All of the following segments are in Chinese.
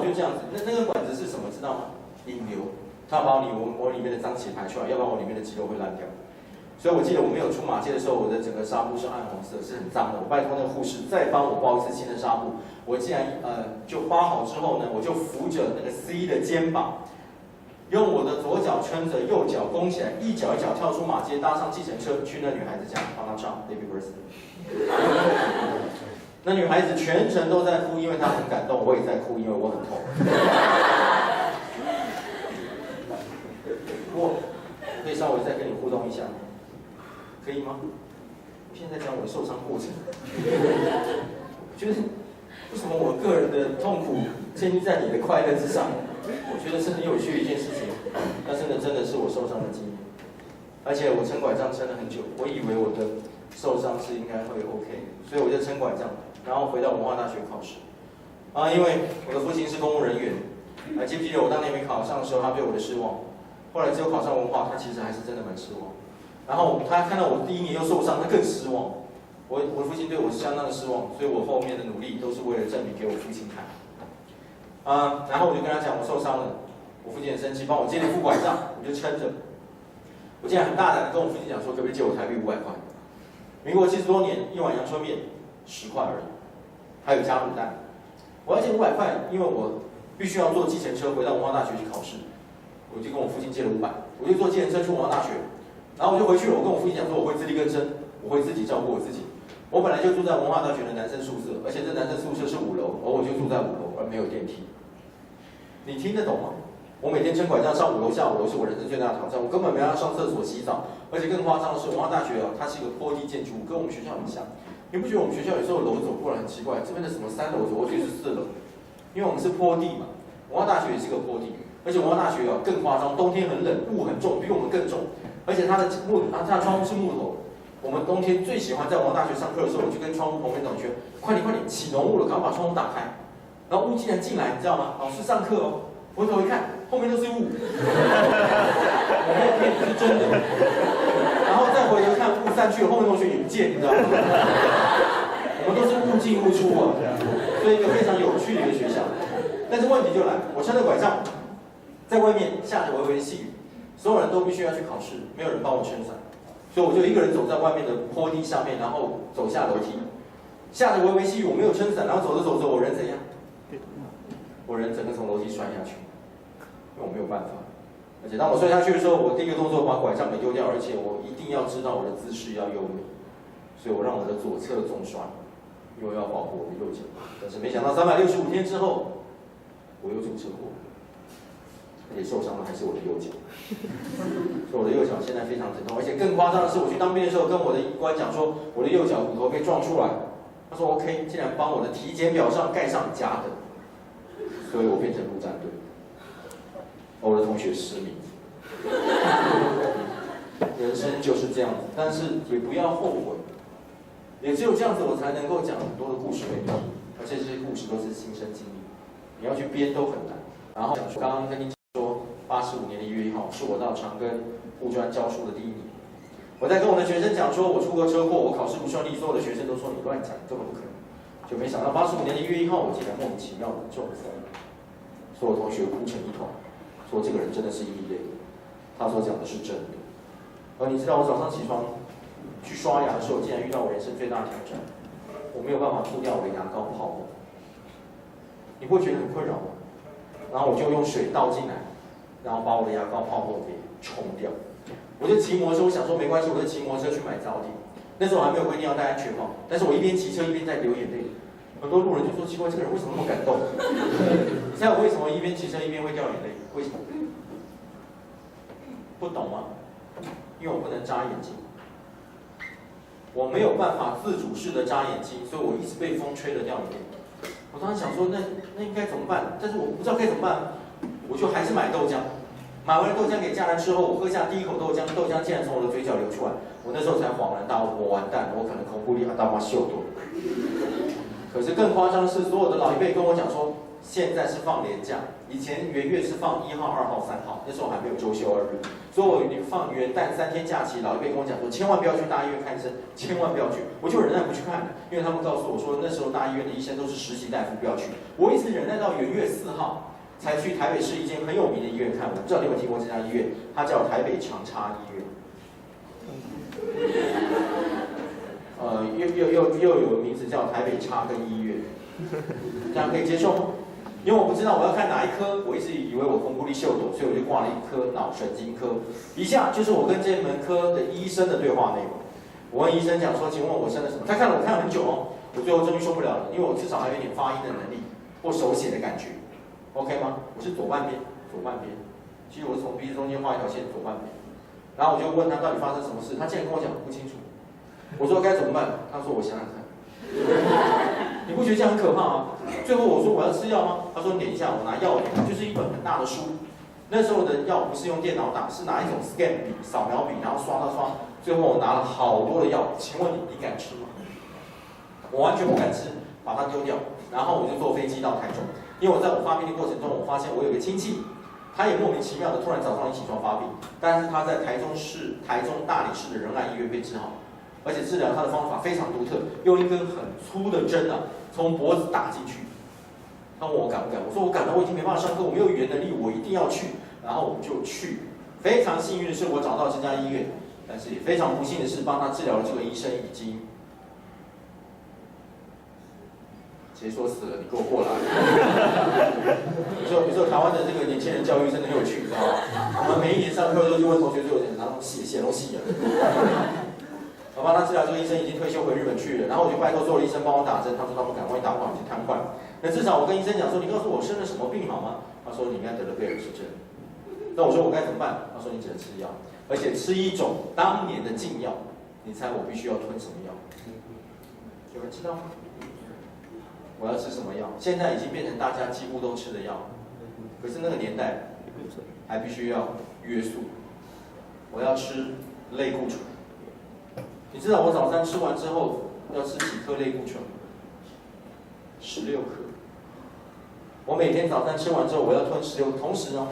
就这样子，那个管子是什么知道吗？引流，它要把我里面的脏气排出来，要不然我里面的肌肉会烂掉。所以我记得我没有出马街的时候，我的整个纱布是暗红色，是很脏的。我拜托那个护士再帮我包一次新的纱布。我竟然就包好之后呢，我就扶着那个 C 的肩膀，用我的左脚撑着，右脚弓起来，一脚一脚跳出马街，搭上计程车去那女孩子家，帮她唱 Baby Birthday。那女孩子全程都在哭，因为她很感动，我也在哭，因为我很痛。我可以稍微再跟你互动一下吗？可以吗？我现在讲我的受伤过程，就是为什么我个人的痛苦建立在你的快乐之上？我觉得是很有趣的一件事情，但是呢，真的是我受伤的经验，而且我撑拐杖撑了很久，我以为我的受伤是应该会 OK， 所以我就撑拐杖，然后回到文化大学考试。因为我的父亲是公务人员，还记不记得我当年没考上的时候，他对我的失望，后来只有考上文化，他其实还是真的蛮失望。然后他看到我第一年又受伤，他更失望。我的父亲对我是相当的失望，所以我后面的努力都是为了证明给我父亲看。然后我就跟他讲我受伤了，我父亲很生气，帮我接了一副拐杖，我就撑着。我竟然很大胆的跟我父亲讲说，可不可以借我台币500块？民国70多年，一碗阳春面10块而已，还有加卤蛋。我要借500块，因为我必须要坐计程车回到文化大学去考试，我就跟我父亲借了500，我就坐计程车去文化大学。然后我就回去了，我跟我父亲讲说，我会自力更生，我会自己照顾我自己。我本来就住在文化大学的男生宿舍，而且这男生宿舍是5楼，而我就住在5楼，而没有电梯。你听得懂吗？我每天撑拐杖上5楼下5楼是我人生最大的挑战，我根本没让他上厕所洗澡，而且更夸张的是，文化大学它是一个坡地建筑物，跟我们学校很像。你不觉得我们学校有时候楼走过来很奇怪？这边的什么3楼走过去是4楼，因为我们是坡地嘛。文化大学也是个坡地，而且文化大学更夸张，冬天很冷，雾很重，比我们更重。而且它的窗户是木头，我们冬天最喜欢在文化大学上课的时候，我就跟窗户旁边同学，快点起浓雾了，赶快把窗户打开。然后雾竟然进来，你知道吗？老师上课哦，回头一看，后面都是雾，我没有骗你，是真的。然后再回头看，雾散去了，后面同学也不见，你知道吗？我们都是雾进雾出啊，所以一个非常有趣的一个学校。但是问题就来了，我撑着拐杖，在外面下着微微细雨。所有人都必须要去考试，没有人帮我撑伞，所以我就一个人走在外面的坡地上面，然后走下楼梯，下着微微细雨，我没有撑伞，然后走着走着，我人怎样？我人整个从楼梯摔下去，因为我没有办法。而且当我摔下去的时候，我第一个动作把拐杖给丢掉，而且我一定要知道我的姿势要优美，所以我让我的左侧重摔，因为要保护我的右脚。但是没想到365天之后，我又出车祸。而且受伤的还是我的右脚，所以我的右脚现在非常疼痛。而且更夸张的是，我去当兵的时候，跟我的医官讲说，我的右脚骨头被撞出来，他说 OK， 竟然帮我的体检表上盖上甲等，所以我变成陆战队。我的同学失明，人生就是这样子，但是也不要后悔，也只有这样子，我才能够讲很多的故事给你听，而且这些故事都是亲身经历，你要去编都很难。然后刚刚跟你说，85年的1月1号是我到长庚护专教书的第1年。我在跟我的学生讲说，我出过车祸，我考试不顺利，所有的学生都说你乱讲，根本不可能。就没想到85年的1月1号，我竟然莫名其妙的中风，所有同学哭成一团，说这个人真的是异类。他所讲的是真的。而你知道我早上起床去刷牙的时候，竟然遇到我人生最大的挑战，我没有办法吐掉我的牙膏泡沫。你不会觉得很困扰吗？然后我就用水倒进来，然后把我的牙膏泡沫给冲掉。我就骑摩托车，我想说没关系，我就骑摩托车去买早点。那时候还没有规定要戴安全帽，但是我一边骑车一边在流眼泪。很多路人就说奇怪，这个人为什么那么感动？你猜我为什么一边骑车一边会掉眼泪？为什么？不懂吗？因为我不能眨眼睛，我没有办法自主式的眨眼睛，所以我一直被风吹得掉眼泪。我当时想说，那应该怎么办？但是我不知道该怎么办，我就还是买豆浆。买完了豆浆给家人之后，我喝下第一口豆浆，豆浆竟然从我的嘴角流出来。我那时候才恍然大悟，我完蛋了，我可能恐怖力大妈秀多。可是更夸张的是，所有的老一辈跟我讲说现在是放连假，以前元月是放1号、2号、3号，那时候还没有周休2日，所以我放元旦3天假期，老一辈跟我讲说，千万不要去大医院看医生，千万不要去，我就忍耐不去看，因为他们告诉我说，那时候大医院的医生都是实习大夫，不要去。我一直忍耐到元月4号，才去台北市一间很有名的医院看，我不知道你有没有听过这家医院，它叫台北长叉医院。又有名字叫台北叉根医院，这样可以接受吗？因为我不知道我要看哪一科，我一直以为我孔布利秀抖，所以我就挂了一科脑神经科。以下就是我跟这门科的医生的对话内容。我问医生讲说，请问我生了什么？他看了我看了很久哦，我最后终于受不了了，因为我至少还有一点发音的能力或手写的感觉 ，OK 吗？我是左半边，左半边。其实我是从鼻子中间画一条线，左半边。然后我就问他到底发生什么事，他竟然跟我讲不清楚。我说该怎么办？他说我想想看。你不觉得这样很可怕吗？最后我说我要吃药吗？他说你等一下，我拿药给他，就是一本很大的书。那时候的药不是用电脑打，是拿一种 scan 笔、扫描笔，然后刷。最后我拿了好多的药，请问你敢吃吗？我完全不敢吃，把它丢掉。然后我就坐飞机到台中，因为我在我发病的过程中，我发现我有个亲戚，他也莫名其妙的突然早上一起床发病，但是他在台中大理市的仁爱医院被治好。而且治疗他的方法非常独特，用一根很粗的针啊，从脖子打进去。他问我敢不敢，我说我敢了，我已经没办法上课，我没有语言能力，我一定要去。然后我就去。非常幸运的是，我找到这家医院，但是也非常不幸的是，帮他治疗的这个医生已经，谁说死了？你给我过来！有时候台湾的这个年轻人教育真的很有趣，你知道吗？我们每一年上课都就问同学最后然后写东西啊。我帮他治疗，这个医生已经退休回日本去了，然后我就拜托所有的医生帮我打针，他说他不敢，万一打不好就瘫痪。那至少我跟医生讲说，你告诉我生了什么病好吗？他说你应该得了贝尔氏症。那我说我该怎么办？他说你只能吃药，而且吃一种当年的禁药。你猜我必须要吞什么药？有人知道吗？我要吃什么药？现在已经变成大家几乎都吃的药，可是那个年代还必须要约束。我要吃类固醇。你知道我早餐吃完之后要吃几颗类固醇？16颗。我每天早餐吃完之后，我要吞16，同时呢，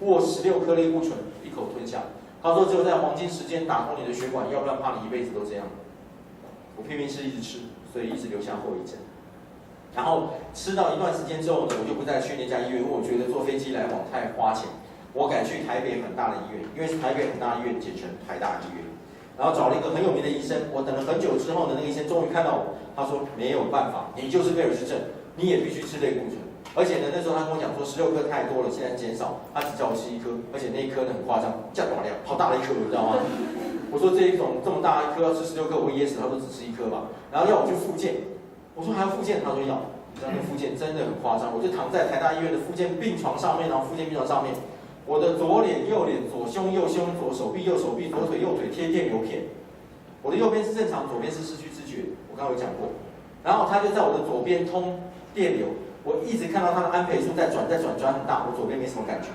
握16颗类固醇，一口吞下。他说只有在黄金时间打通你的血管，要不然怕你一辈子都这样。我拼命吃，一直吃，所以一直留下后遗症。然后吃到一段时间之后呢，我就不再去那家医院，因为我觉得坐飞机来往太花钱。我改去台北很大的医院，因为是台北很大医院，简称台大医院。然后找了一个很有名的医生，我等了很久之后呢，那个医生终于看到我，他说没有办法，你就是贝尔氏症，你也必须吃类固醇。而且呢，那时候他跟我讲说16颗太多了，现在减少，他只叫我吃1颗，而且那一颗呢很夸张，这样多量，好大的一颗，你知道吗？我说这一种这么大一颗要吃16颗，我会噎死。他说只吃1颗吧，然后要我去复健，我说还要复健，他说要。你知道那复健真的很夸张，我就躺在台大医院的复健病床上面，然后复健病床上面。我的左脸、右脸、左胸、右胸、左手臂、右手臂、左腿、右腿贴电流片。我的右边是正常，左边是失去知觉。我刚刚有讲过。然后他就在我的左边通电流，我一直看到他的安培数在转很大，我左边没什么感觉，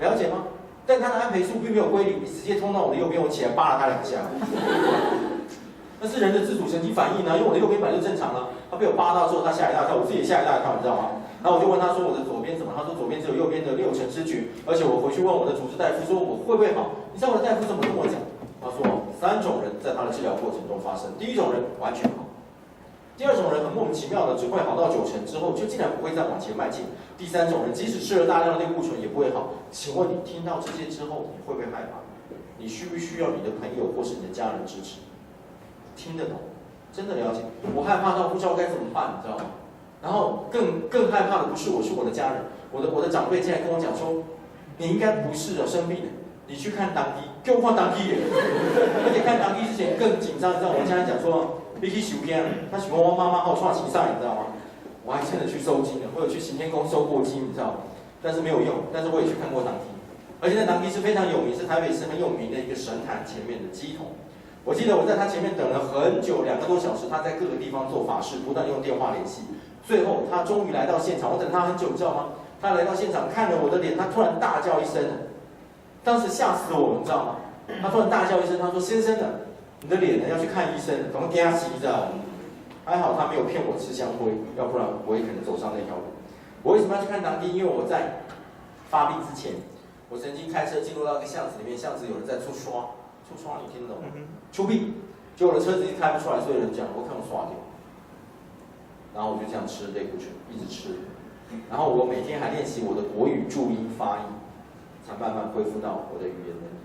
了解吗？但他的安培数并没有归零，直接通到我的右边，我起来扒了他2下。那是人的自主神经反应呢，因为我的右边本来就正常了，他被我扒到之后，他吓一大跳，我自己也吓一大跳，你知道吗？然后我就问他说我的左边怎么？他说左边只有右边的60%知觉，而且我回去问我的主治大夫说我会不会好？你知道我的大夫怎么跟我讲？他说3种人在他的治疗过程中发生，第一种人完全好，第二种人很莫名其妙的只会好到90%之后就竟然不会再往前迈进，第三种人即使吃了大量的类固醇也不会好。请问你听到这些之后你会不会害怕？你需不需要你的朋友或是你的家人支持？听得懂，真的了解。我害怕到不知道该怎么办，你知道吗？然后更害怕的不是我，是我的家人。我的长辈竟然跟我讲说，你应该不是生病的，你去看当地，给我看当地耶。而且看当地之前更紧张，你知道我家人讲说，你去收惊，他喜欢我妈妈还有创奇赛，你知道吗？我还真的去收金了，我有去行天宫收过金，你知道吗？但是没有用，但是我也去看过当地，而且那当地是非常有名，是台北市很有名的一个神坛前面的乩童。我记得我在他前面等了很久，2个多小时，他在各个地方做法事，不断用电话联系。最后他终于来到现场，我等他很久，你知道吗？他来到现场看了我的脸，他突然大叫一声，当时吓死我了，你知道吗？他突然大叫一声，他说：“先生啊，你的脸呢要去看医生，怎么给他洗？”你知道吗？还好他没有骗我吃香灰，要不然我也可能走上那条路。我为什么要去看当地？因为我在发病之前，我曾经开车进入到一个巷子里面，巷子有人在出刷，你听得懂吗？出病，结果我的车子一直开不出来，所以有人讲我看我刷掉，然后我就这样吃类固醇，一直吃，然后我每天还练习我的国语注音发音，才慢慢恢复到我的语言能力。